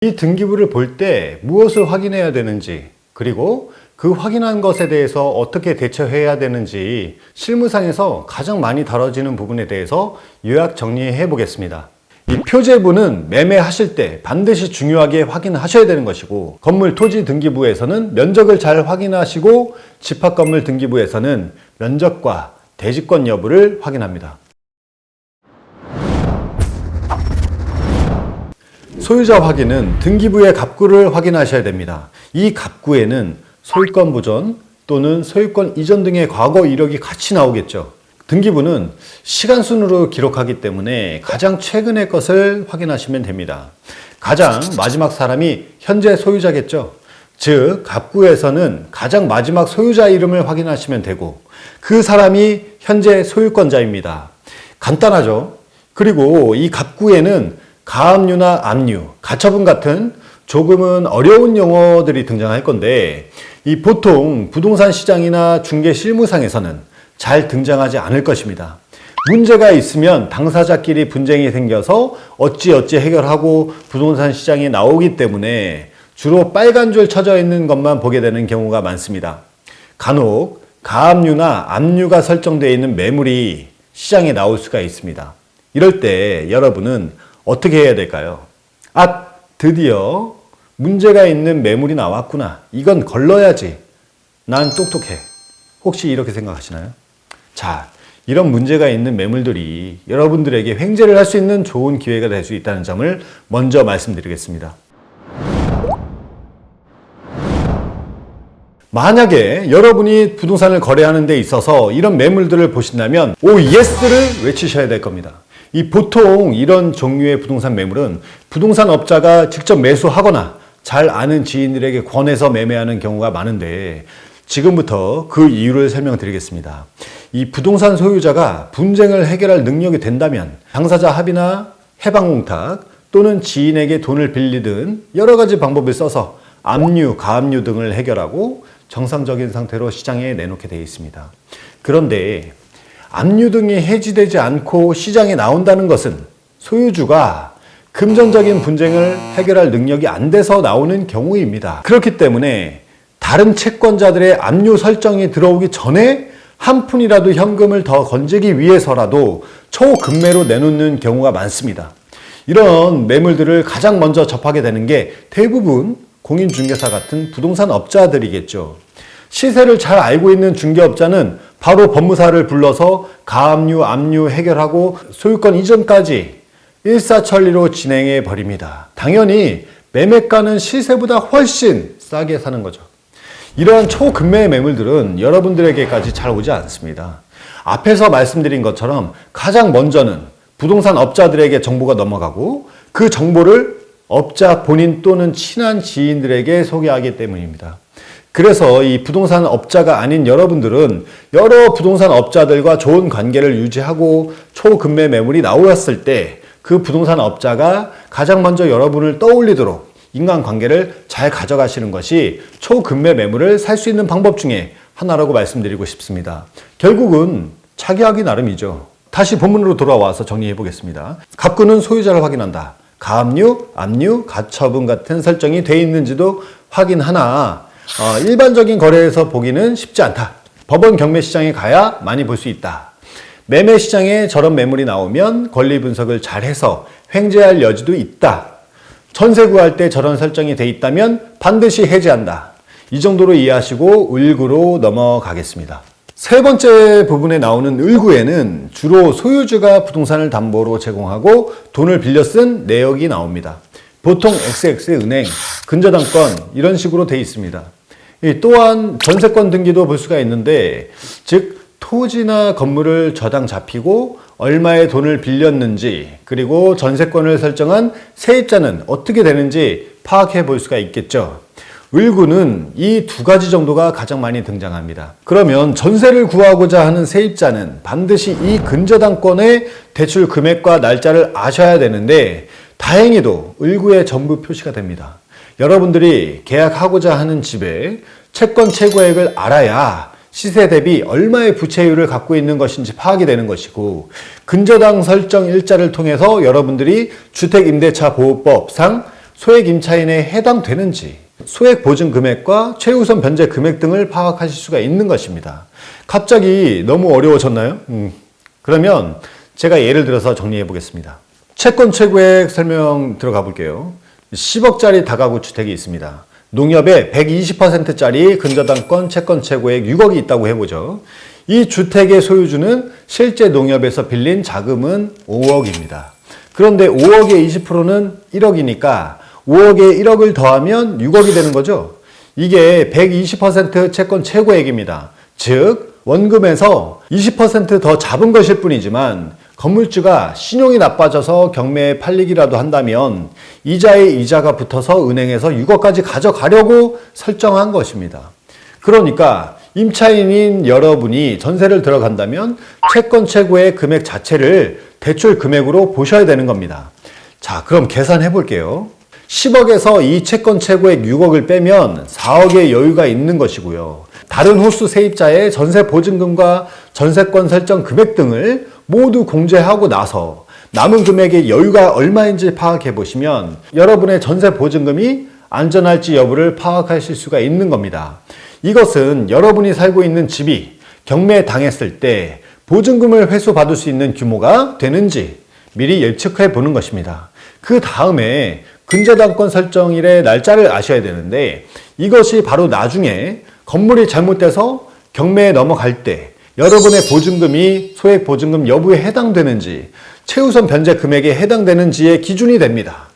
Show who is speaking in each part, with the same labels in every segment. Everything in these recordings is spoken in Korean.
Speaker 1: 이 등기부를 볼 때 무엇을 확인해야 되는지, 그리고 그 확인한 것에 대해서 어떻게 대처해야 되는지 실무상에서 가장 많이 다뤄지는 부분에 대해서 요약 정리해 보겠습니다. 이 표제부는 매매하실 때 반드시 중요하게 확인하셔야 되는 것이고, 건물 토지 등기부에서는 면적을 잘 확인하시고, 집합건물 등기부에서는 면적과 대지권 여부를 확인합니다. 소유자 확인은 등기부의 갑구를 확인하셔야 됩니다. 이 갑구에는 소유권 보전 또는 소유권 이전 등의 과거 이력이 같이 나오겠죠. 등기부는 시간 순으로 기록하기 때문에 가장 최근의 것을 확인하시면 됩니다. 가장 마지막 사람이 현재 소유자겠죠. 즉, 갑구에서는 가장 마지막 소유자 이름을 확인하시면 되고, 그 사람이 현재 소유권자입니다. 간단하죠? 그리고 이 갑구에는 가압류나 압류, 가처분 같은 조금은 어려운 용어들이 등장할 건데, 이 보통 부동산 시장이나 중개 실무상에서는 잘 등장하지 않을 것입니다. 문제가 있으면 당사자끼리 분쟁이 생겨서 어찌어찌 해결하고 부동산 시장에 나오기 때문에 주로 빨간 줄 쳐져 있는 것만 보게 되는 경우가 많습니다. 간혹 가압류나 압류가 설정되어 있는 매물이 시장에 나올 수가 있습니다. 이럴 때 여러분은 어떻게 해야 될까요? 아, 드디어 문제가 있는 매물이 나왔구나. 이건 걸러야지. 난 똑똑해. 혹시 이렇게 생각하시나요? 자, 이런 문제가 있는 매물들이 여러분들에게 횡재를 할 수 있는 좋은 기회가 될 수 있다는 점을 먼저 말씀드리겠습니다. 만약에 여러분이 부동산을 거래하는 데 있어서 이런 매물들을 보신다면 오 예스를 외치셔야 될 겁니다. 보통 이런 종류의 부동산 매물은 부동산 업자가 직접 매수하거나 잘 아는 지인들에게 권해서 매매하는 경우가 많은데, 지금부터 그 이유를 설명드리겠습니다. 이 부동산 소유자가 분쟁을 해결할 능력이 된다면 당사자 합의나 해방공탁 또는 지인에게 돈을 빌리든 여러 가지 방법을 써서 압류, 가압류 등을 해결하고 정상적인 상태로 시장에 내놓게 되어 있습니다. 그런데 압류 등이 해지되지 않고 시장에 나온다는 것은 소유주가 금전적인 분쟁을 해결할 능력이 안 돼서 나오는 경우입니다. 그렇기 때문에 다른 채권자들의 압류 설정이 들어오기 전에 한 푼이라도 현금을 더 건지기 위해서라도 초급매로 내놓는 경우가 많습니다. 이런 매물들을 가장 먼저 접하게 되는 게 대부분 공인중개사 같은 부동산 업자들이겠죠. 시세를 잘 알고 있는 중개업자는 바로 법무사를 불러서 가압류, 압류 해결하고 소유권 이전까지 일사천리로 진행해 버립니다. 당연히 매매가는 시세보다 훨씬 싸게 사는 거죠. 이러한 초급매의 매물들은 여러분들에게까지 잘 오지 않습니다. 앞에서 말씀드린 것처럼 가장 먼저는 부동산 업자들에게 정보가 넘어가고, 그 정보를 업자 본인 또는 친한 지인들에게 소개하기 때문입니다. 그래서 이 부동산 업자가 아닌 여러분들은 여러 부동산 업자들과 좋은 관계를 유지하고 초급매 매물이 나왔을 때 그 부동산 업자가 가장 먼저 여러분을 떠올리도록 인간관계를 잘 가져가시는 것이 초급매 매물을 살 수 있는 방법 중에 하나라고 말씀드리고 싶습니다. 결국은 차기하기 나름이죠. 다시 본문으로 돌아와서 정리해 보겠습니다. 갑구는 소유자를 확인한다. 가압류, 압류, 가처분 같은 설정이 되어 있는지도 확인하나 일반적인 거래에서 보기는 쉽지 않다. 법원 경매 시장에 가야 많이 볼 수 있다. 매매 시장에 저런 매물이 나오면 권리 분석을 잘 해서 횡재할 여지도 있다. 전세 구할 때 저런 설정이 돼 있다면 반드시 해지한다. 이 정도로 이해하시고 을구로 넘어가겠습니다. 세 번째 부분에 나오는 을구에는 주로 소유주가 부동산을 담보로 제공하고 돈을 빌려 쓴 내역이 나옵니다. 보통 XX은행, 근저당권 이런 식으로 돼 있습니다. 또한 전세권 등기도 볼 수가 있는데, 즉 토지나 건물을 저당 잡히고 얼마의 돈을 빌렸는지, 그리고 전세권을 설정한 세입자는 어떻게 되는지 파악해 볼 수가 있겠죠. 을구는 이 두 가지 정도가 가장 많이 등장합니다. 그러면 전세를 구하고자 하는 세입자는 반드시 이 근저당권의 대출 금액과 날짜를 아셔야 되는데, 다행히도 을구에 전부 표시가 됩니다. 여러분들이 계약하고자 하는 집의 채권 최고액을 알아야 시세 대비 얼마의 부채율을 갖고 있는 것인지 파악이 되는 것이고, 근저당 설정 일자를 통해서 여러분들이 주택임대차 보호법상 소액 임차인에 해당되는지, 소액 보증 금액과 최우선 변제 금액 등을 파악하실 수가 있는 것입니다. 갑자기 너무 어려워졌나요? 그러면 제가 예를 들어서 정리해 보겠습니다. 채권 최고액 설명 들어가 볼게요. 10억짜리 다가구 주택이 있습니다. 농협에 120%짜리 근저당권 채권 최고액 6억이 있다고 해보죠. 이 주택의 소유주는 실제 농협에서 빌린 자금은 5억입니다. 그런데 5억의 20%는 1억이니까 5억에 1억을 더하면 6억이 되는 거죠. 이게 120% 채권 최고액입니다. 즉 원금에서 20% 더 잡은 것일 뿐이지만 건물주가 신용이 나빠져서 경매에 팔리기라도 한다면 이자에 이자가 붙어서 은행에서 6억까지 가져가려고 설정한 것입니다. 그러니까 임차인인 여러분이 전세를 들어간다면 채권 최고의 금액 자체를 대출 금액으로 보셔야 되는 겁니다. 자, 그럼 계산해 볼게요. 10억에서 이 채권 최고액 6억을 빼면 4억의 여유가 있는 것이고요. 다른 호수 세입자의 전세 보증금과 전세권 설정 금액 등을 모두 공제하고 나서 남은 금액의 여유가 얼마인지 파악해 보시면 여러분의 전세 보증금이 안전할지 여부를 파악하실 수가 있는 겁니다. 이것은 여러분이 살고 있는 집이 경매에 당했을 때 보증금을 회수받을 수 있는 규모가 되는지 미리 예측해 보는 것입니다. 그 다음에 근저당권 설정일의 날짜를 아셔야 되는데 이것이 바로 나중에 건물이 잘못돼서 경매에 넘어갈 때 여러분의 보증금이 소액 보증금 여부에 해당되는지 최우선 변제 금액에 해당되는지의 기준이 됩니다.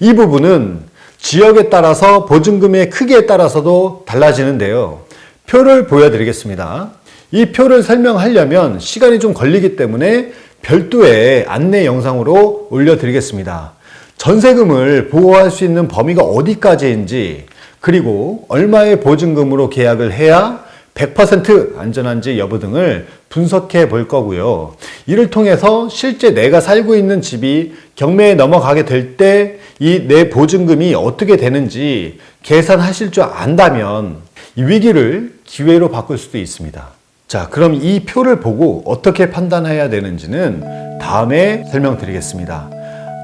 Speaker 1: 이 부분은 지역에 따라서 보증금의 크기에 따라서도 달라지는데요. 표를 보여드리겠습니다. 이 표를 설명하려면 시간이 좀 걸리기 때문에 별도의 안내 영상으로 올려드리겠습니다. 전세금을 보호할 수 있는 범위가 어디까지인지 그리고 얼마의 보증금으로 계약을 해야 100% 안전한지 여부 등을 분석해 볼 거고요. 이를 통해서 실제 내가 살고 있는 집이 경매에 넘어가게 될 때 이 내 보증금이 어떻게 되는지 계산하실 줄 안다면 이 위기를 기회로 바꿀 수도 있습니다. 자, 그럼 이 표를 보고 어떻게 판단해야 되는지는 다음에 설명드리겠습니다.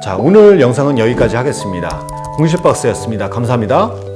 Speaker 1: 자, 오늘 영상은 여기까지 하겠습니다. 공실박스였습니다. 감사합니다.